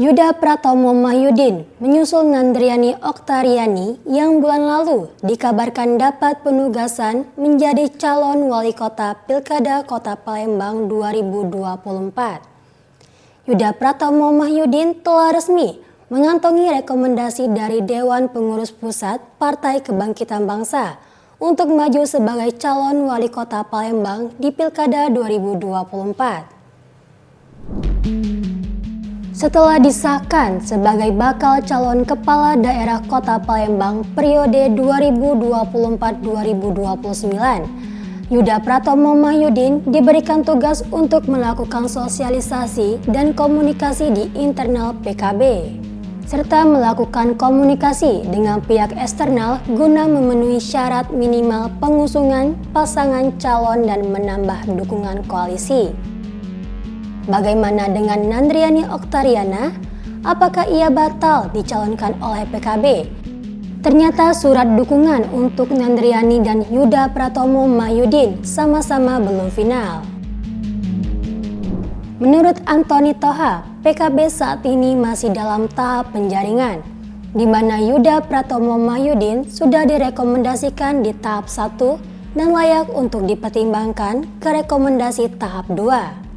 Yuda Pratomo Mahyudin menyusul Nandriani Oktariani yang bulan lalu dikabarkan dapat penugasan menjadi calon wali kota Pilkada Kota Palembang 2024. Yuda Pratomo Mahyudin telah resmi mengantongi rekomendasi dari Dewan Pengurus Pusat Partai Kebangkitan Bangsa untuk maju sebagai calon wali kota Palembang di Pilkada 2024. Setelah disahkan sebagai bakal calon kepala daerah Kota Palembang periode 2024-2029, Yuda Pratomo Mahyudin diberikan tugas untuk melakukan sosialisasi dan komunikasi di internal PKB, serta melakukan komunikasi dengan pihak eksternal guna memenuhi syarat minimal pengusungan pasangan calon dan menambah dukungan koalisi. Bagaimana dengan Nandriani Oktariana? Apakah ia batal dicalonkan oleh PKB? Ternyata surat dukungan untuk Nandriani dan Yuda Pratomo Mahyudin sama-sama belum final. Menurut Antoni Toha, PKB saat ini masih dalam tahap penjaringan, di mana Yuda Pratomo Mahyudin sudah direkomendasikan di tahap 1 dan layak untuk dipertimbangkan ke rekomendasi tahap 2.